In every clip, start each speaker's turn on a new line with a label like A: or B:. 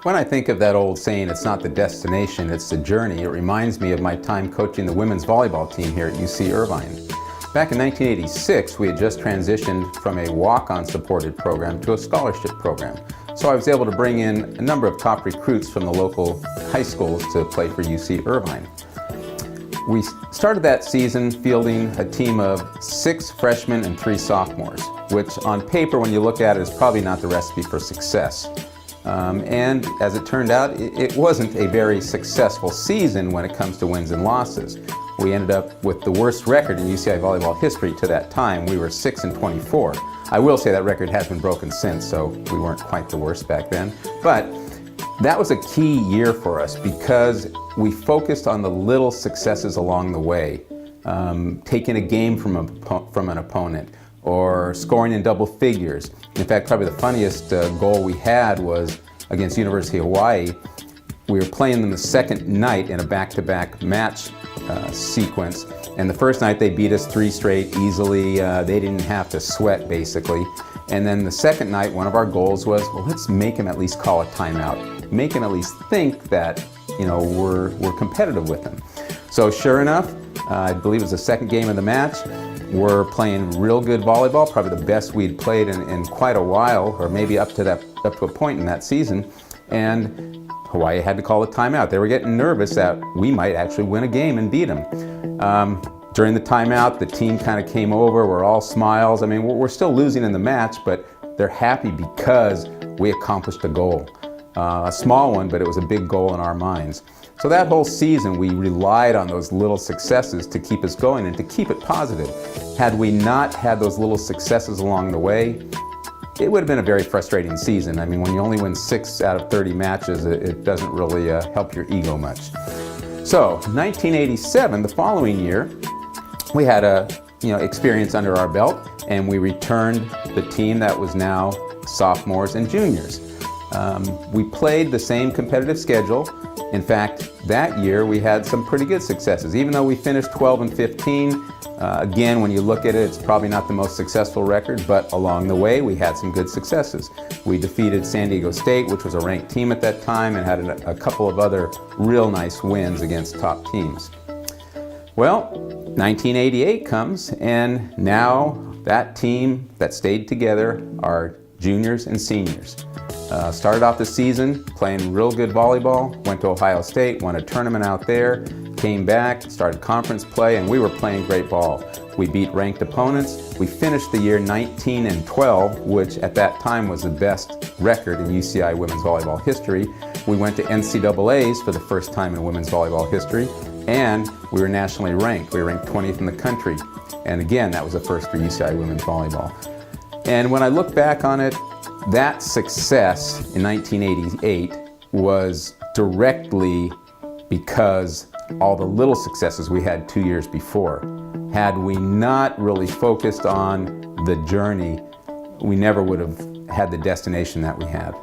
A: When I think of that old saying, it's not the destination, it's the journey, it reminds me of my time coaching the women's volleyball team here at UC Irvine. Back in 1986, we had just transitioned from a walk-on supported program to a scholarship program. So I was able to bring in a number of top recruits from the local high schools to play for UC Irvine. We started that season fielding a team of 6 freshmen and 3 sophomores, which on paper, when you look at it, is probably not the recipe for success. And as it turned out, it wasn't a very successful season when it comes to wins and losses. We ended up with the worst record in UCI volleyball history to that time. We were 6-24. I will say that record has been broken since, so we weren't quite the worst back then. But that was a key year for us because we focused on the little successes along the way. Taking a game from an opponent, or scoring in double figures. In fact, probably the funniest goal we had was against University of Hawaii. We were playing them the second night in a back-to-back match sequence, and the first night they beat us 3 straight easily. They didn't have to sweat, basically. And then the second night, one of our goals was, well, let's make them at least call a timeout. Make them at least think that, you know, we're competitive with them. So sure enough, I believe it was the second game of the match. We're playing real good volleyball, probably the best we'd played in quite a while, or maybe up to a point in that season. And Hawaii had to call a timeout. They were getting nervous that we might actually win a game and beat them. During the timeout, the team kind of came over. We're all smiles. I mean, we're still losing in the match, but they're happy because we accomplished a goal. A small one, but it was a big goal in our minds. So that whole season, we relied on those little successes to keep us going and to keep it positive. Had we not had those little successes along the way, it would have been a very frustrating season. I mean, when you only win 6 out of 30 matches, it doesn't really help your ego much. So, 1987, the following year, we had a experience under our belt, and we returned the team that was now sophomores and juniors. We played the same competitive schedule. In fact, that year we had some pretty good successes. Even though we finished 12-15, again, when you look at it, it's probably not the most successful record, but along the way we had some good successes. We defeated San Diego State, which was a ranked team at that time, and had a couple of other real nice wins against top teams. Well, 1988 comes, and now that team that stayed together are juniors and seniors. Started off the season playing real good volleyball, went to Ohio State, won a tournament out there, came back, started conference play, and we were playing great ball. We beat ranked opponents. We finished the year 19-12, which at that time was the best record in UCI women's volleyball history. We went to NCAAs for the first time in women's volleyball history, and we were nationally ranked. We were ranked 20th in the country. And again, that was a first for UCI women's volleyball. And when I look back on it, that success in 1988 was directly because all the little successes we had 2 years before. Had we not really focused on the journey, we never would have had the destination that we had.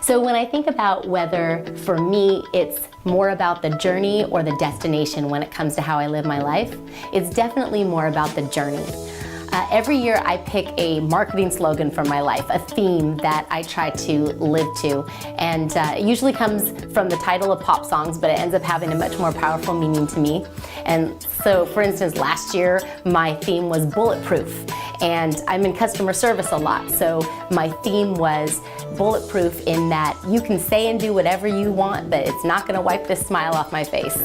B: So when I think about whether, for me, it's more about the journey or the destination when it comes to how I live my life, it's definitely more about the journey. Every year I pick a marketing slogan for my life, a theme that I try to live to. And it usually comes from the title of pop songs, but it ends up having a much more powerful meaning to me. And so, for instance, last year my theme was bulletproof. And I'm in customer service a lot, so my theme was bulletproof in that you can say and do whatever you want, but it's not gonna wipe this smile off my face.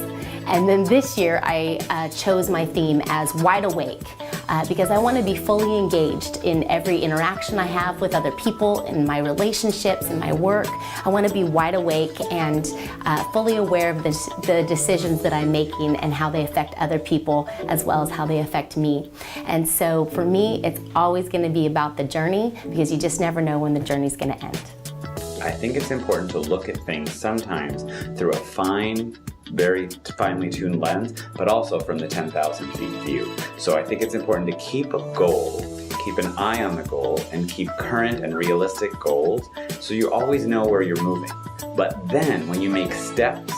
B: And then this year I chose my theme as wide awake. Because I want to be fully engaged in every interaction I have with other people, in my relationships, in my work. I want to be wide awake and fully aware of the decisions that I'm making and how they affect other people as well as how they affect me. And so for me, it's always going to be about the journey because you just never know when the journey's going to end.
C: I think it's important to look at things sometimes through a very finely tuned lens, but also from the 10,000 feet view. So I think it's important to keep a goal keep an eye on the goal and keep current and realistic goals so you always know where you're moving. But then when you make steps,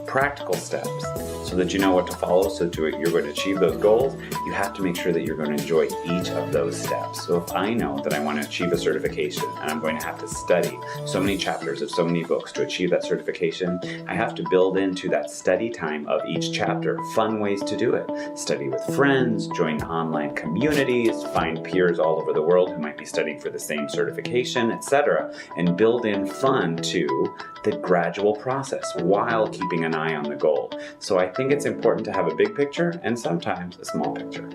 C: practical steps, so that you know what to follow, so you're going to achieve those goals, you have to make sure that you're going to enjoy each of those steps. So if I know that I want to achieve a certification and I'm going to have to study so many chapters of so many books to achieve that certification, I have to build into that study time of each chapter fun ways to do it. Study with friends, join online communities, find peers all over the world who might be studying for the same certification, etc., and build in fun to the gradual process while keeping an eye on the goal. So I think it's important to have a big picture and sometimes a small picture.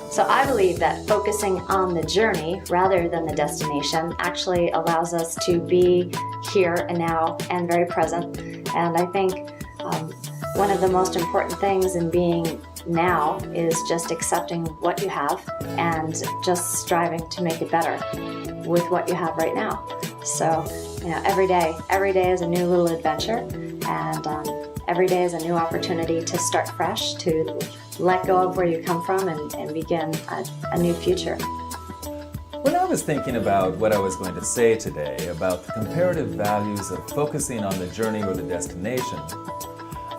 D: So I believe that focusing on the journey rather than the destination actually allows us to be here and now and very present. And I think one of the most important things in being now is just accepting what you have and just striving to make it better with what you have right now. So, every day is a new little adventure, and every day is a new opportunity to start fresh, to let go of where you come from and begin a new future.
E: When I was thinking about what I was going to say today about the comparative values of focusing on the journey or the destination,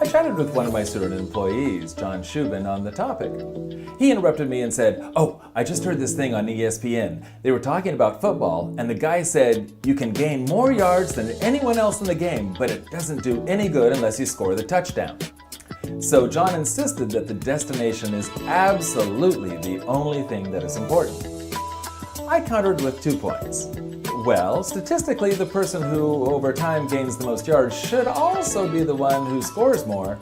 E: I chatted with one of my student employees, John Shubin, on the topic. He interrupted me and said, "Oh, I just heard this thing on ESPN. They were talking about football, and the guy said you can gain more yards than anyone else in the game, but it doesn't do any good unless you score the touchdown." So John insisted that the destination is absolutely the only thing that is important. I countered with 2 points. Well, statistically, the person who over time gains the most yards should also be the one who scores more.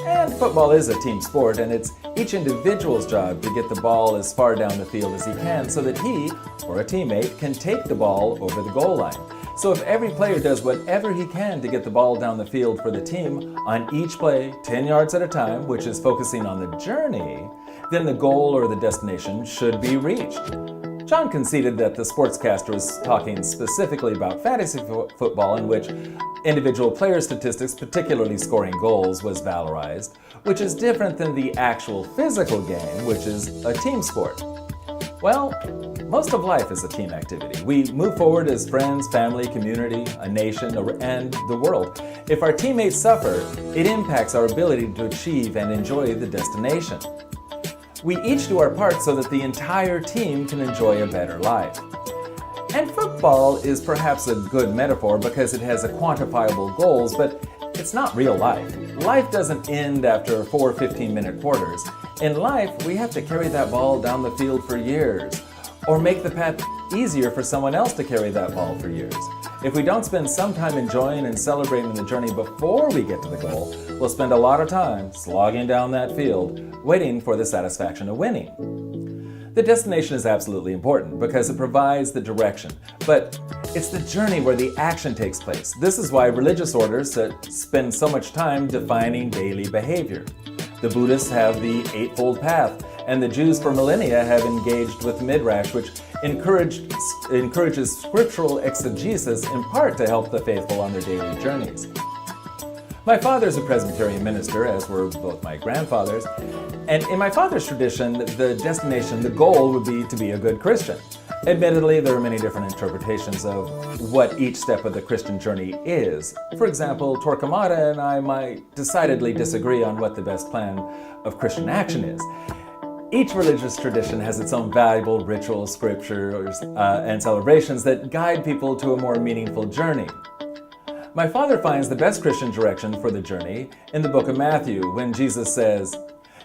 E: And football is a team sport, and it's each individual's job to get the ball as far down the field as he can so that he or a teammate can take the ball over the goal line. So if every player does whatever he can to get the ball down the field for the team on each play, 10 yards at a time, which is focusing on the journey, then the goal or the destination should be reached. John conceded that the sportscaster was talking specifically about fantasy football, in which individual player statistics, particularly scoring goals, was valorized, which is different than the actual physical game, which is a team sport. Well, most of life is a team activity. We move forward as friends, family, community, a nation, and the world. If our teammates suffer, it impacts our ability to achieve and enjoy the destination. We each do our part so that the entire team can enjoy a better life. And football is perhaps a good metaphor because it has a quantifiable goals, but it's not real life. Life doesn't end after 4 15-minute quarters. In life, we have to carry that ball down the field for years, or make the path easier for someone else to carry that ball for years. If we don't spend some time enjoying and celebrating the journey before we get to the goal, we'll spend a lot of time slogging down that field, waiting for the satisfaction of winning. The destination is absolutely important because it provides the direction, but it's the journey where the action takes place. This is why religious orders spend so much time defining daily behavior. The Buddhists have the Eightfold Path, and the Jews for millennia have engaged with Midrash, which encourages scriptural exegesis in part to help the faithful on their daily journeys. My father's a Presbyterian minister, as were both my grandfathers, and in my father's tradition, the destination, the goal would be to be a good Christian. Admittedly, there are many different interpretations of what each step of the Christian journey is. For example, Torquemada and I might decidedly disagree on what the best plan of Christian action is. Each religious tradition has its own valuable rituals, scriptures, and celebrations that guide people to a more meaningful journey. My father finds the best Christian direction for the journey in the book of Matthew, when Jesus says,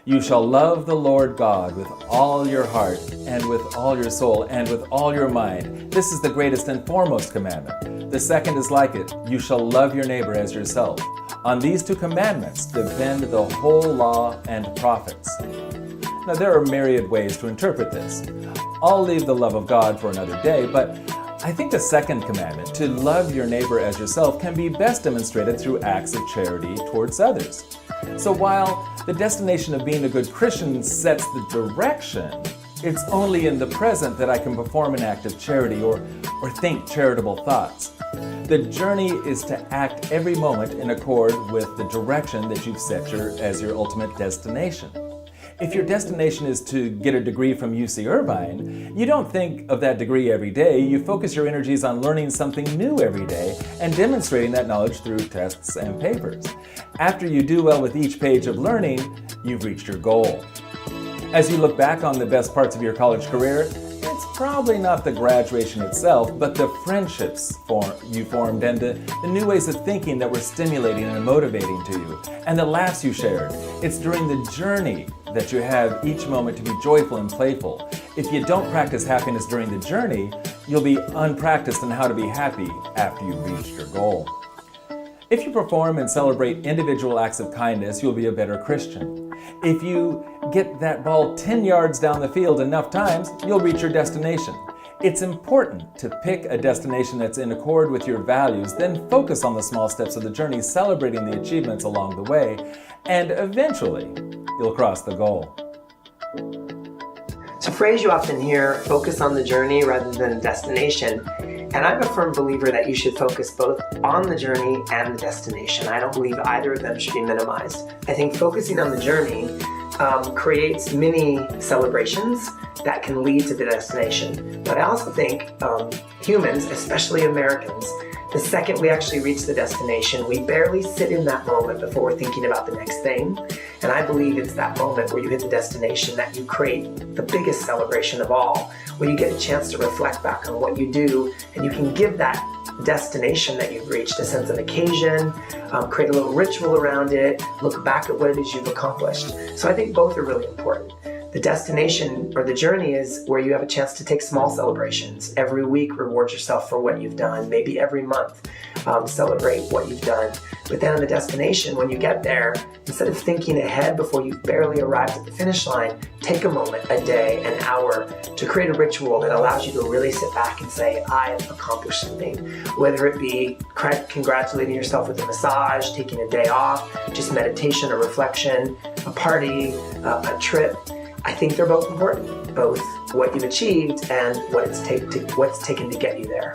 E: "You shall love the Lord God with all your heart and with all your soul and with all your mind. This is the greatest and foremost commandment. The second is like it. You shall love your neighbor as yourself. On these 2 commandments depend the whole law and prophets." Now, there are myriad ways to interpret this. I'll leave the love of God for another day, but I think the second commandment, to love your neighbor as yourself, can be best demonstrated through acts of charity towards others. So while the destination of being a good Christian sets the direction, it's only in the present that I can perform an act of charity or think charitable thoughts. The journey is to act every moment in accord with the direction that you've set as your ultimate destination. If your destination is to get a degree from UC Irvine, you don't think of that degree every day. You focus your energies on learning something new every day and demonstrating that knowledge through tests and papers. After you do well with each page of learning, you've reached your goal. As you look back on the best parts of your college career, it's probably not the graduation itself, but the friendships you formed and the new ways of thinking that were stimulating and motivating to you, and the laughs you shared. It's during the journey that you have each moment to be joyful and playful. If you don't practice happiness during the journey, you'll be unpracticed in how to be happy after you've reached your goal. If you perform and celebrate individual acts of kindness, you'll be a better Christian. If you get that ball 10 yards down the field enough times, you'll reach your destination. It's important to pick a destination that's in accord with your values, then focus on the small steps of the journey, celebrating the achievements along the way, and eventually, you'll cross the goal.
F: It's a phrase you often hear, focus on the journey rather than the destination. And I'm a firm believer that you should focus both on the journey and the destination. I don't believe either of them should be minimized. I think focusing on the journey creates many celebrations that can lead to the destination. But I also think humans, especially Americans, the second we actually reach the destination, we barely sit in that moment before we're thinking about the next thing. And I believe it's that moment where you hit the destination that you create the biggest celebration of all, where you get a chance to reflect back on what you do, and you can give that destination that you've reached a sense of occasion, create a little ritual around it, look back at what it is you've accomplished. So I think both are really important. The destination or the journey is where you have a chance to take small celebrations. Every week, reward yourself for what you've done. Maybe every month, celebrate what you've done. But then on the destination, when you get there, instead of thinking ahead before you've barely arrived at the finish line, take a moment, a day, an hour to create a ritual that allows you to really sit back and say, I have accomplished something. Whether it be congratulating yourself with a massage, taking a day off, just meditation or reflection, a party, a trip. I think they're both important, both what you've achieved and what's taken to get you there.